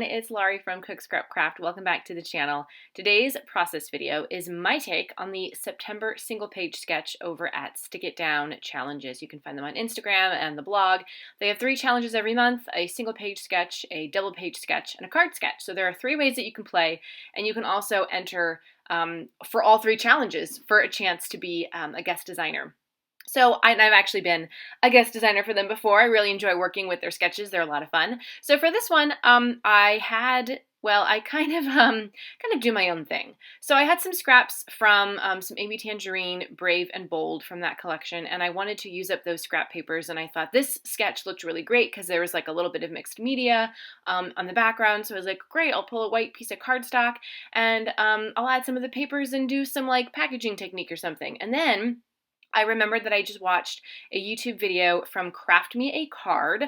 everyone, it's Laurie from Cook Scrap Craft. Welcome back to the channel. Today's process video is my take on the September single page sketch over at Stick It Down Challenges. You can find them on Instagram and the blog. They have 3 challenges every month: a single page sketch, a double page sketch, and a card sketch. So there are 3 ways that you can play, and you can also enter for all 3 challenges for a chance to be a guest designer. So I've actually been a guest designer for them before. I really enjoy working with their sketches. They're a lot of fun. So for this one, I kind of do my own thing. So I had some scraps from some Amy Tangerine, Brave and Bold from that collection, and I wanted to use up those scrap papers, and I thought this sketch looked really great because there was like a little bit of mixed media on the background. So I was like, great, I'll pull a white piece of cardstock and I'll add some of the papers and do some like packaging technique or something. And then I remembered that I just watched a YouTube video from Craft Me a Card.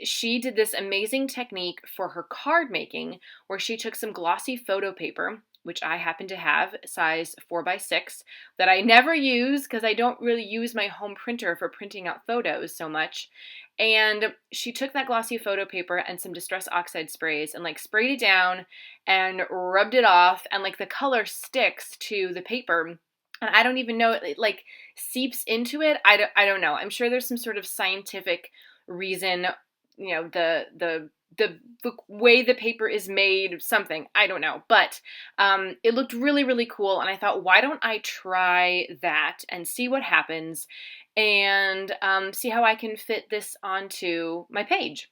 She did this amazing technique for her card making where she took some glossy photo paper, which I happen to have, size 4x6, that I never use because I don't really use my home printer for printing out photos so much. And she took that glossy photo paper and some Distress Oxide sprays and like sprayed it down and rubbed it off, and like the color sticks to the paper. And I don't even know, it like seeps into it. I don't know. I'm sure there's some sort of scientific reason, you know, the way the paper is made, something, I don't know. But it looked really, really cool. And I thought, why don't I try that and see what happens and see how I can fit this onto my page.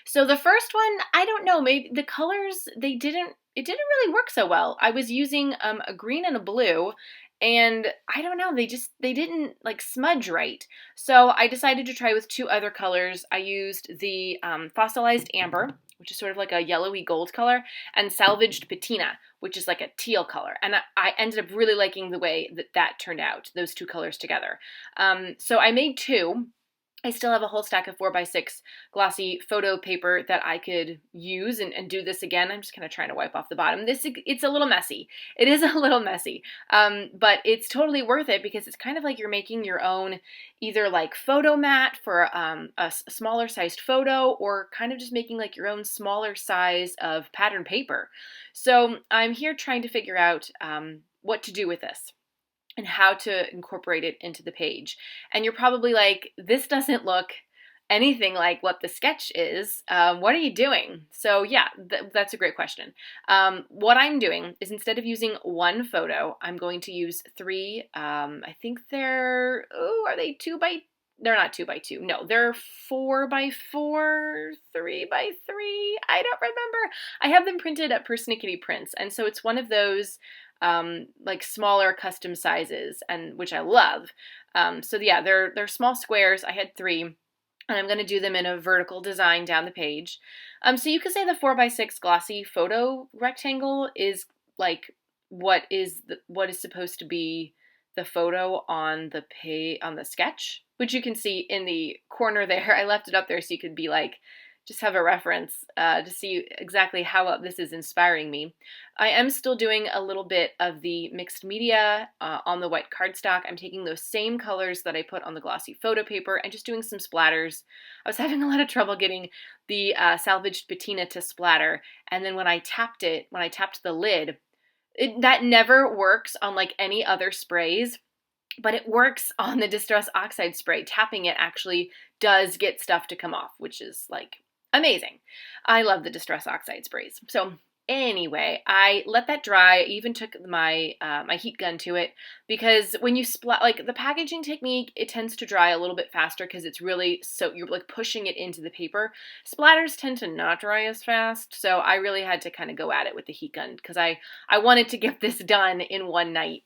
So the first one, I don't know, maybe the colors, it didn't really work so well. I was using a green and a blue, and I don't know, they didn't like smudge right. So I decided to try with 2 other colors. I used the fossilized amber, which is sort of like a yellowy gold color, and salvaged patina, which is like a teal color. And I ended up really liking the way that turned out, those 2 colors together. So I made 2. I still have a whole stack of 4x6 glossy photo paper that I could use and do this again. I'm just kind of trying to wipe off the bottom. It's a little messy. It is a little messy, but it's totally worth it because it's kind of like you're making your own either like photo mat for a smaller sized photo, or kind of just making like your own smaller size of pattern paper. So I'm here trying to figure out what to do with this and how to incorporate it into the page. And you're probably like, this doesn't look anything like what the sketch is. What are you doing? So yeah, that's a great question. What I'm doing is, instead of using 1 photo, I'm going to use 3. I think they're, are they 2x? They're not 2x2. No, they're 4x4, 3x3. I don't remember. I have them printed at Persnickety Prints, and so it's one of those like smaller custom sizes, and which I love. So yeah, they're small squares. I had 3, and I'm going to do them in a vertical design down the page. So you could say the 4x6 glossy photo rectangle is like what is supposed to be the photo on the sketch, which you can see in the corner there. I left it up there so you could be like, just have a reference to see exactly how this is inspiring me. I am still doing a little bit of the mixed media on the white cardstock. I'm taking those same colors that I put on the glossy photo paper and just doing some splatters. I was having a lot of trouble getting the salvaged patina to splatter, and then when I tapped the lid, that never works on like any other sprays, but it works on the Distress Oxide spray. Tapping it actually does get stuff to come off, which is like amazing. I love the Distress Oxide sprays. So anyway, I let that dry. I even took my my heat gun to it, because when you like the packaging technique, it tends to dry a little bit faster because it's really, so you're like pushing it into the paper. Splatters tend to not dry as fast, so I really had to kind of go at it with the heat gun because I wanted to get this done in one night.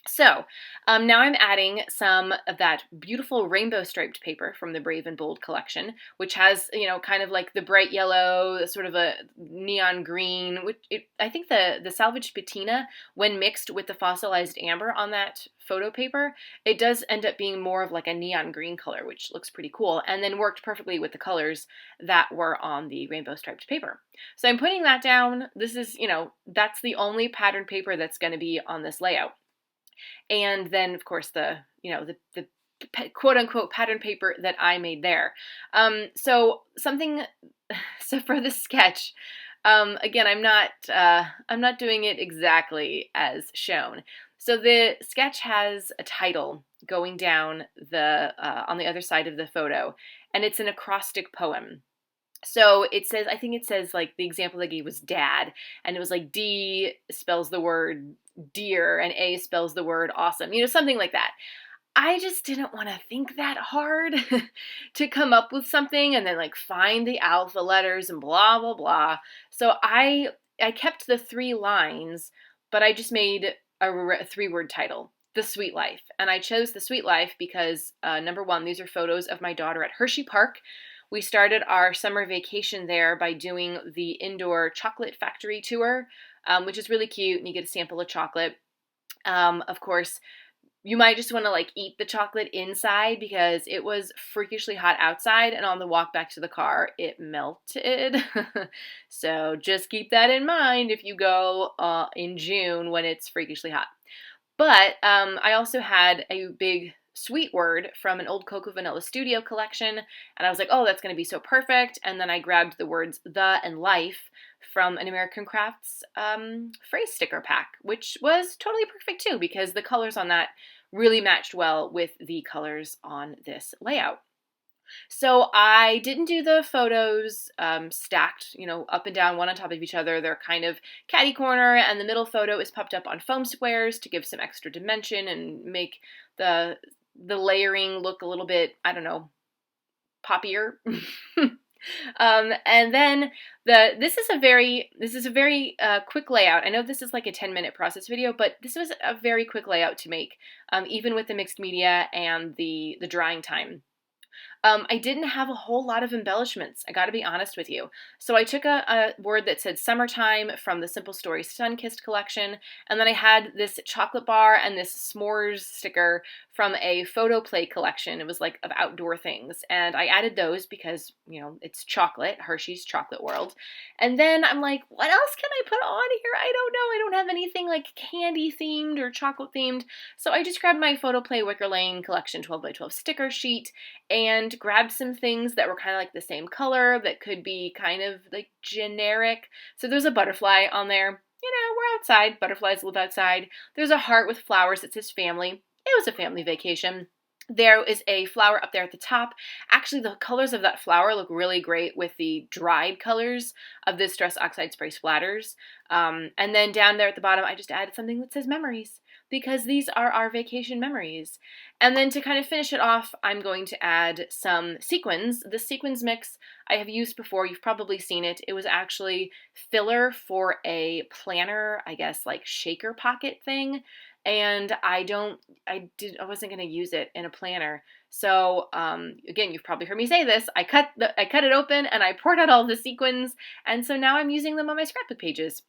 So now I'm adding some of that beautiful rainbow striped paper from the Brave and Bold collection, which has, you know, kind of like the bright yellow, sort of a neon green, which I think the salvaged patina, when mixed with the fossilized amber on that photo paper, it does end up being more of like a neon green color, which looks pretty cool, and then worked perfectly with the colors that were on the rainbow striped paper. So I'm putting that down. This is, you know, that's the only pattern paper that's going to be on this layout. And then, of course, the quote-unquote pattern paper that I made there. So something so for the sketch, again, I'm not doing it exactly as shown. So the sketch has a title going down the on the other side of the photo, and it's an acrostic poem. So it says, I think it says, like, the example they gave was dad, and it was like D spells the word dear and A spells the word awesome, something like that. I just didn't want to think that hard to come up with something and then like find the alpha letters and blah blah blah. So I kept the 3 lines, but I just made a 3-word title, The Sweet Life. And I chose The Sweet Life because number one, these are photos of my daughter at Hershey Park. We started our summer vacation there by doing the indoor chocolate factory tour, which is really cute, and you get a sample of chocolate. Of course, you might just want to like eat the chocolate inside because it was freakishly hot outside, and on the walk back to the car, it melted. So just keep that in mind if you go in June when it's freakishly hot. But I also had a big sweet word from an old Cocoa Vanilla Studio collection, and I was like, oh, that's going to be so perfect. And then I grabbed the words the and life from an American Crafts phrase sticker pack, which was totally perfect too, because the colors on that really matched well with the colors on this layout. So I didn't do the photos stacked, up and down, one on top of each other. They're kind of catty corner, and the middle photo is popped up on foam squares to give some extra dimension and make the layering look a little bit, I don't know, poppier. And then this is a very quick layout. I know this is like a 10-minute process video, but this was a very quick layout to make, even with the mixed media and the drying time. I didn't have a whole lot of embellishments, I gotta be honest with you. So I took a word that said summertime from the Simple Story Sunkissed collection, and then I had this chocolate bar and this s'mores sticker from a photo play collection. It was like of outdoor things, and I added those because, it's chocolate, Hershey's Chocolate World. And then I'm like, what else can I put on here? I don't know. I don't have anything like candy themed or chocolate themed. So I just grabbed my photo play Wicker Lane collection 12 by 12 sticker sheet and grabbed some things that were kind of like the same color that could be kind of like generic. So there's a butterfly on there. We're outside. Butterflies live outside. There's a heart with flowers that says family. It was a family vacation. There is a flower up there at the top. Actually, the colors of that flower look really great with the dried colors of the Distress Oxide spray splatters. And then down there at the bottom, I just added something that says memories, because these are our vacation memories. And then to kind of finish it off, I'm going to add some sequins. The sequins mix I have used before. You've probably seen it. It was actually filler for a planner, I guess, like shaker pocket thing. And I wasn't going to use it in a planner. So again, you've probably heard me say this. I cut it open and I poured out all the sequins. And so now I'm using them on my scrapbook pages.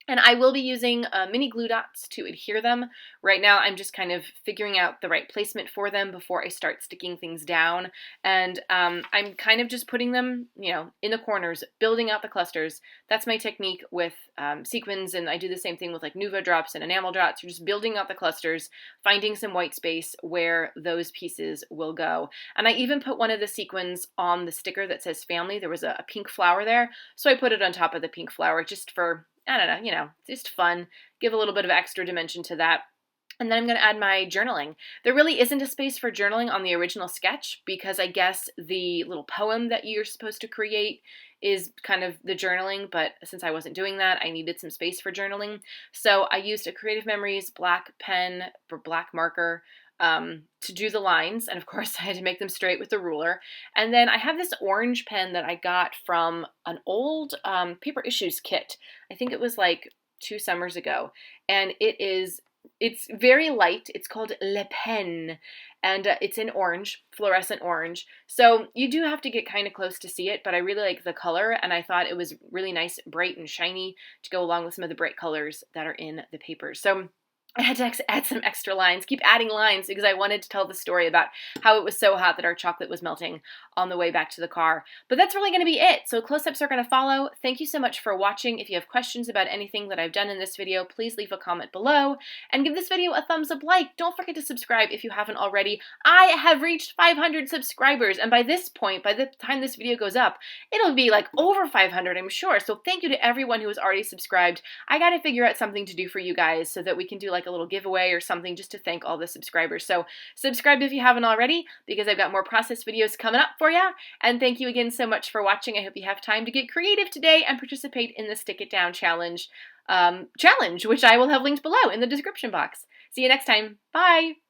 And I will be using mini glue dots to adhere them. Right now, I'm just kind of figuring out the right placement for them before I start sticking things down. And I'm kind of just putting them, in the corners, building out the clusters. That's my technique with sequins, and I do the same thing with like Nuvo drops and enamel dots. You're just building out the clusters, finding some white space where those pieces will go. And I even put one of the sequins on the sticker that says family. There was a pink flower there, so I put it on top of the pink flower just for, I don't know, just fun, give a little bit of extra dimension to that. And then I'm going to add my journaling. There really isn't a space for journaling on the original sketch because I guess the little poem that you're supposed to create is kind of the journaling, but since I wasn't doing that, I needed some space for journaling. So I used a Creative Memories black pen or black marker to do the lines, and of course I had to make them straight with the ruler. And then I have this orange pen that I got from an old paper issues kit. I think it was like 2 summers ago, and it's very light. It's called Le Pen, and it's in orange, fluorescent orange. So you do have to get kind of close to see it, but I really like the color, and I thought it was really nice, bright and shiny to go along with some of the bright colors that are in the papers. So I had to add some extra lines, keep adding lines because I wanted to tell the story about how it was so hot that our chocolate was melting on the way back to the car. But that's really going to be it. So close-ups are going to follow. Thank you so much for watching. If you have questions about anything that I've done in this video, please leave a comment below and give this video a thumbs up like. Don't forget to subscribe if you haven't already. I have reached 500 subscribers, and by this point, by the time this video goes up, it'll be like over 500, I'm sure. So thank you to everyone who has already subscribed. I got to figure out something to do for you guys so that we can do like a little giveaway or something just to thank all the subscribers. So subscribe if you haven't already, because I've got more process videos coming up for you. And thank you again so much for watching. I hope you have time to get creative today and participate in the Stick It Down challenge, which I will have linked below in the description box. See you next time. Bye.